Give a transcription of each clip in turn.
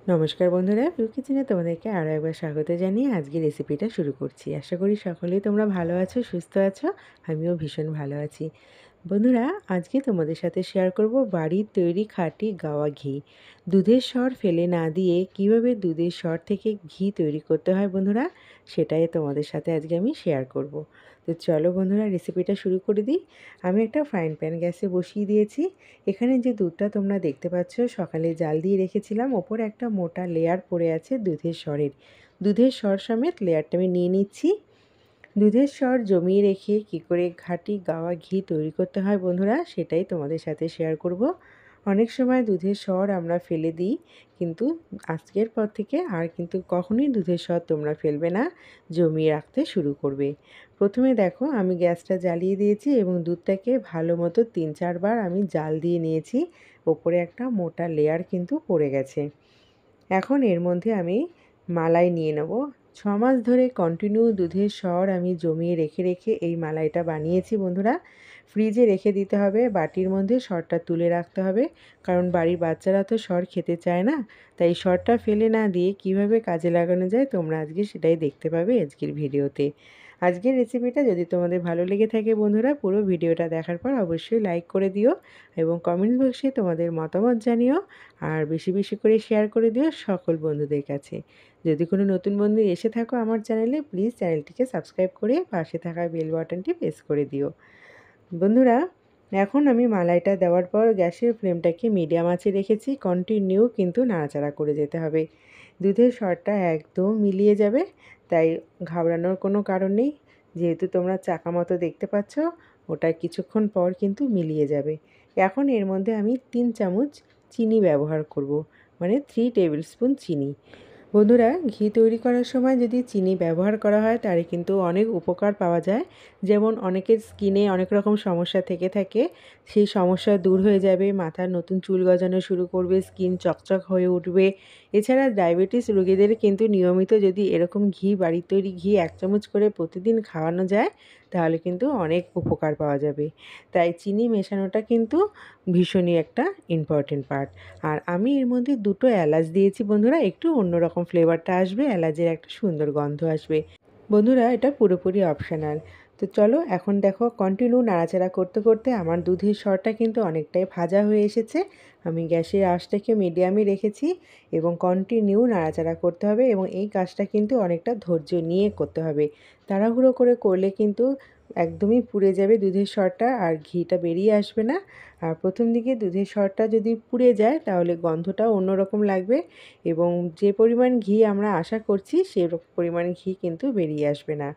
নমস্কার বন্ধুরা, পিউ কিচেনে তোমাদেরকে আরও একবার স্বাগত জানিয়ে আজকে রেসিপিটা শুরু করছি। আশা করি সকলেই তোমরা ভালো আছো, সুস্থ আছো। আমিও ভীষণ ভালো আছি। বন্ধুরা, আজকে তোমাদের সাথে শেয়ার করব বাড়ির তৈরি খাঁটি গাওয়া ঘি। দুধের স্বর ফেলে না দিয়ে কিভাবে দুধের স্বর থেকে ঘি তৈরি করতে হয় বন্ধুরা, সেটাই তোমাদের সাথে আজকে আমি শেয়ার করব। তো চলো বন্ধুরা, রেসিপিটা শুরু করে দিই। আমি একটা ফ্রাইং প্যান গ্যাসে বসিয়ে দিয়েছি। এখানে যে দুধটা তোমরা দেখতে পাচ্ছ সকালে জাল দিয়ে রেখেছিলাম, ওপরে একটা মোটা লেয়ার পড়ে আছে দুধের স্বরের। দুধের স্বর সমেত লেয়ারটা আমি নিয়ে নিচ্ছি। দুধের স্বর জমিয়ে রেখে কী করে খাঁটি গাওয়া ঘি তৈরি করতে হয় বন্ধুরা, সেটাই তোমাদের সাথে শেয়ার করব। অনেক সময় দুধের স্বর আমরা ফেলে দিই, কিন্তু আজকের পর থেকে আর কিন্তু কখনোই দুধের স্বর তোমরা ফেলবে না, জমিয়ে রাখতে শুরু করবে। প্রথমে দেখো, আমি গ্যাসটা জ্বালিয়ে দিয়েছি এবং দুধটাকে ভালো মতো 3-4 বার আমি জাল দিয়ে নিয়েছি। ওপরে একটা মোটা লেয়ার কিন্তু পড়ে গেছে। এখন এর মধ্যে আমি মালাই নিয়ে নেব। 6 মাস ধরে কন্টিনিউ দুধের স্বর আমি জমিয়ে রেখে রেখে এই মালাইটা বানিয়েছি বন্ধুরা। ফ্রিজে রেখে দিতে হবে, বাটির মধ্যে স্বরটা তুলে রাখতে হবে, কারণ বাড়ির বাচ্চারা তো স্বর খেতে চায় না। তাই স্বরটা ফেলে না দিয়ে কিভাবে কাজে লাগানো যায় তোমরা আজকে সেটাই দেখতে পাবে আজকের ভিডিওতে। আজকের রেসিপিটা যদি তোমাদের ভালো লেগে থাকে বন্ধুরা, পুরো ভিডিওটা দেখার পর অবশ্যই লাইক করে দিও এবং কমেন্ট বক্সে তোমাদের মতামত জানিও। আর বেশি বেশি করে শেয়ার করে দিও সকল বন্ধুদের কাছে। যদি কোনো নতুন বন্ধু এসে থাকো আমার চ্যানেলে, প্লিজ চ্যানেলটিকে সাবস্ক্রাইব করে পাশে থাকা বেল বাটনটি প্রেস করে দিও। বন্ধুরা, এখন আমি মালাইটা দেওয়ার পর গ্যাসের ফ্লেমটাকে মিডিয়াম আঁচে রেখেছি। কন্টিনিউ কিন্তু নাড়াচাড়া করে যেতে হবে। দুধের স্বরটা একদম মিলিয়ে যাবে, তাই ঘাবড়ানোর কোনো কারণ নেই। যেহেতু তোমরা চাকা মতো দেখতে পাচ্ছ, ওটা কিছুক্ষণ পর কিন্তু মিলিয়ে যাবে। এখন এর মধ্যে আমি 3 চামচ চিনি ব্যবহার করব, মানে 3 টেবিল স্পুন চিনি। বন্ধুরা, ঘি তৈরি করার সময় যদি চিনি ব্যবহার করা হয় তাহলে কিন্তু অনেক উপকার পাওয়া যায়। যেমন অনেকের স্কিনে অনেক রকম সমস্যা থেকে থাকে, সেই সমস্যা দূর হয়ে যাবে, মাথার নতুন চুল গজানো শুরু করবে, স্কিন চকচক হয়ে উঠবে। এছাড়া ডায়াবেটিস রোগীদের কিন্তু নিয়মিত যদি এরকম ঘি, বাড়ির তৈরি ঘি 1 চামচ করে প্রতিদিন খাওয়ানো যায়, তাহলে কিন্তু অনেক উপকার পাওয়া যাবে। তাই চিনি মেশানোটা কিন্তু ভীষণই একটা ইম্পর্টেন্ট পার্ট। আর আমি এর মধ্যে 2টো এলাচ দিয়েছি বন্ধুরা, একটু অন্যরকম ফ্লেভারটা আসবে, এলাচের একটা সুন্দর গন্ধ আসবে। বন্ধুরা, এটা পুরোপুরি অপশনাল। তো চলো, এখন দেখো কন্টিনিউ নাড়াচাড়া করতে করতে আমার দুধের স্বরটা কিন্তু অনেকটাই ভাজা হয়ে এসেছে। আমি গ্যাসের আঁচটাকে মিডিয়ামে রেখেছি এবং কন্টিনিউ নাড়াচাড়া করতে হবে, এবং এই কাজটা কিন্তু অনেকটা ধৈর্য নিয়ে করতে হবে। তাড়াহুড়ো করে করলে কিন্তু একদমই পুড়ে যাবে দুধের স্বরটা, আর ঘিটা বেরিয়ে আসবে না। আর প্রথম দিকে দুধের স্বরটা যদি পুড়ে যায় তাহলে গন্ধটাও অন্যরকম লাগবে, এবং যে পরিমাণ ঘি আমরা আশা করছি সেই পরিমাণ ঘি কিন্তু বেরিয়ে আসবে না।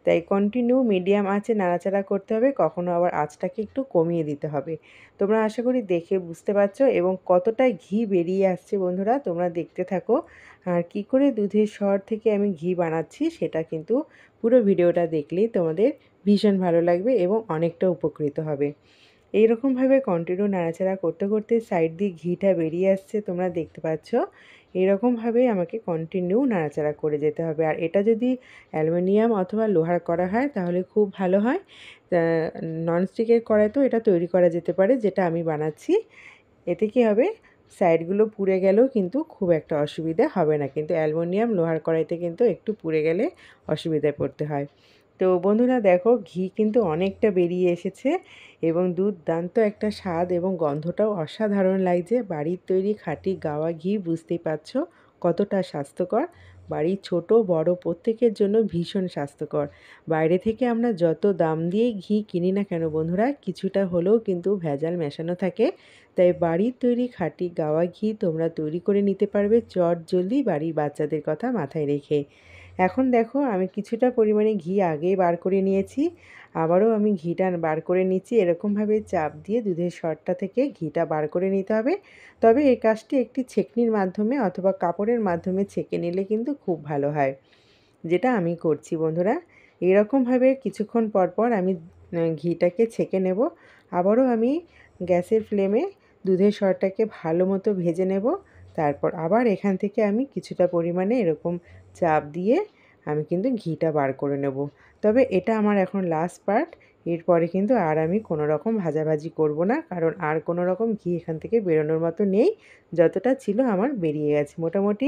তাই কন্টিনিউ মিডিয়াম আঁচে নাড়াচাড়া করতে হবে, কখনো আবার আঁচটাকে একটু কমিয়ে দিতে হবে। তোমরা আশা করি দেখে বুঝতে পারছো এবং কতটা ঘি বেরিয়ে আসছে বন্ধুরা, তোমরা দেখতে থাকো। আর কি করে দুধের স্বর থেকে আমি ঘি বানাচ্ছি সেটা কিন্তু পুরো ভিডিওটা দেখলেই তোমাদের ভীষণ ভালো লাগবে এবং অনেকটা উপকৃত হবে। এইরকমভাবে কন্টিনিউ নাড়াচাড়া করতে করতে সাইড দিয়ে ঘিটা বেরিয়ে আসছে, তোমরা দেখতে পাচ্ছ। এইরকমভাবেই আমাকে কন্টিনিউ নাড়াচাড়া করে যেতে হবে। আর এটা যদি অ্যালুমিনিয়াম অথবা লোহার কড়া হয় তাহলে খুব ভালো হয়। ননস্টিকের কড়াইতেও এটা তৈরি করা যেতে পারে, যেটা আমি বানাচ্ছি। এতে কী হবে, সাইডগুলো পুড়ে গেলেও কিন্তু খুব একটা অসুবিধা হবে না, কিন্তু অ্যালুমিনিয়াম লোহার কড়াইতে কিন্তু একটু পুড়ে গেলে অসুবিধায় পড়তে হয়। তো বন্ধুরা দেখো, ঘি কিন্তু অনেকটা বেরিয়ে এসেছে এবং দুর্দান্ত একটা স্বাদ এবং গন্ধটাও অসাধারণ লাগছে। বাড়ির তৈরি খাঁটি গাওয়া ঘি, বুঝতেই পারছো কতটা স্বাস্থ্যকর। বাড়ির ছোট বড় প্রত্যেকের জন্য ভীষণ স্বাস্থ্যকর। বাইরে থেকে আমরা যত দাম দিয়ে ঘি কিনি না কেন বন্ধুরা, কিছুটা হলেও কিন্তু ভেজাল মেশানো থাকে। তাই বাড়ির তৈরি খাঁটি গাওয়া ঘি তোমরা তৈরি করে নিতে পারবে চটজলদি, বাড়ির বাচ্চাদের কথা মাথায় রেখে। এখন দেখো, আমি কিছুটা পরিমাণে ঘি আগেই বার করে নিয়েছি, আবারও আমি ঘিটা বার করে নিচ্ছি। এরকমভাবে চাপ দিয়ে দুধের স্বরটা থেকে ঘিটা বার করে নিতে হবে। তবে এই কাজটি একটি ছেঁকনির মাধ্যমে অথবা কাপড়ের মাধ্যমে ছেঁকে নিলে কিন্তু খুব ভালো হয়, যেটা আমি করছি বন্ধুরা। এরকমভাবে কিছুক্ষণ পর পর আমি ঘিটাকে ছেঁকে নেব। আবারও আমি গ্যাসের ফ্লেমে দুধের স্বরটাকে ভালো মতো ভেজে নেব। তারপর আবার এখান থেকে আমি কিছুটা পরিমাণে এরকম চাপ দিয়ে আমি কিন্তু ঘিটা বার করে নেব। তবে এটা আমার এখন লাস্ট পার্ট। এরপরে কিন্তু আর আমি কোনো রকম ভাজাভাজি করব না, কারণ আর কোনো রকম ঘি এখান থেকে বেরোনোর মতো নেই। যতটা ছিল আমার বেরিয়ে গেছে। মোটামুটি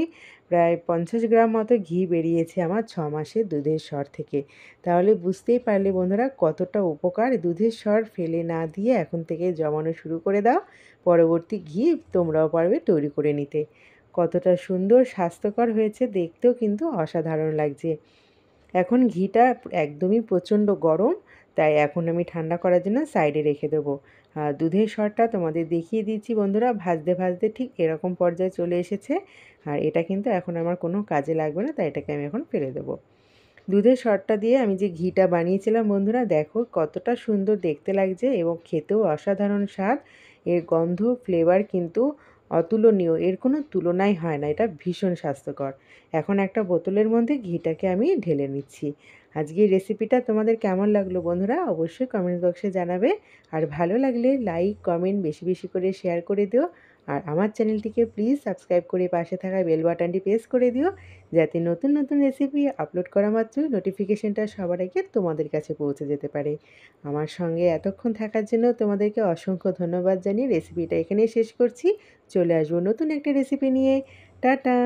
প্রায় 50 গ্রাম মতো ঘি বেরিয়েছে আমার 6 মাসের দুধের সর থেকে। তাহলে বুঝতেই পারলে বন্ধুরা কতটা উপকার। দুধের সর ফেলে না দিয়ে এখন থেকে জমানো শুরু করে দাও। পরবর্তী ঘি তোমরাও পারবে তৈরি করে নিতে। কতটা সুন্দর স্বাস্থ্যকর হয়েছে, দেখতেও কিন্তু অসাধারণ লাগছে। এখন ঘিটা একদমই প্রচণ্ড গরম, তাই এখন আমি ঠান্ডা করার জন্য সাইডে রেখে দেবো। দুধের সরটা তোমাদের দেখিয়ে দিচ্ছি বন্ধুরা, ভাজতে ভাজতে ঠিক এরকম পর্যায়ে চলে এসেছে। আর এটা কিন্তু এখন আমার কোনো কাজে লাগবে না, তাই এটাকে আমি এখন ফেলে দেবো। দুধের সরটা দিয়ে আমি যে ঘিটা বানিয়েছিলাম বন্ধুরা, দেখো কতটা সুন্দর দেখতে লাগছে এবং খেতেও অসাধারণ স্বাদ। এর গন্ধ ফ্লেভার কিন্তু অতুলনীয়, এর কোনো তুলনাই হয় না। এটা ভীষণ স্বাস্থ্যকর। এখন একটা বোতলের মধ্যে ঘিটাকে আমি ঢেলে নিচ্ছি। আজকের রেসিপিটা তোমাদের কেমন লাগলো বন্ধুরা, অবশ্যই কমেন্ট বক্সে জানাবে। আর ভালো লাগলে লাইক কমেন্ট বেশি বেশি করে শেয়ার করে দিও। আর আমার চ্যানেলটিকে প্লিজ সাবস্ক্রাইব করে পাশে থাকা বেল বাটনটি প্রেস করে দিও, যাতে নতুন নতুন রেসিপি আপলোড করা মাত্রই নোটিফিকেশনটা সবার আগে তোমাদের কাছে পৌঁছে যেতে পারে। আমার সঙ্গে এতক্ষণ থাকার জন্য তোমাদেরকে অসংখ্য ধন্যবাদ জানিয়ে রেসিপিটা এখানেই শেষ করছি। চলে আসবো নতুন একটা রেসিপি নিয়ে। টাটা।